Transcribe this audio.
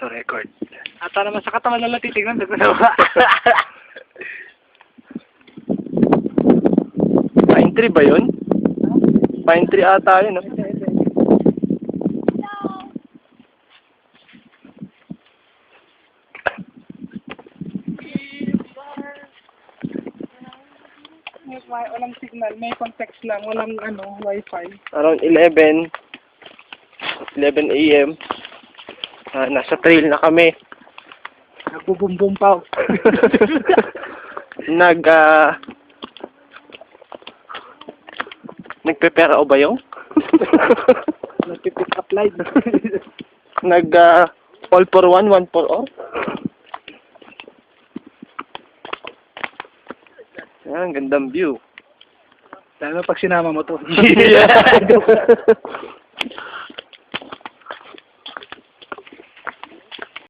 to record. Ata naman sa katawan lang titignan. Pine tree ba yun? Pine tree ata yun, no? Walang signal, may context lang, walang wifi. Around 11 a.m. Nasa trail na kami. Nagbubumbum pa. Nagpe-pera o ba yung? Nagpipick up line. All for one, one for all. Yan, gandang view. Dahil pag sinama mo to. Yeah.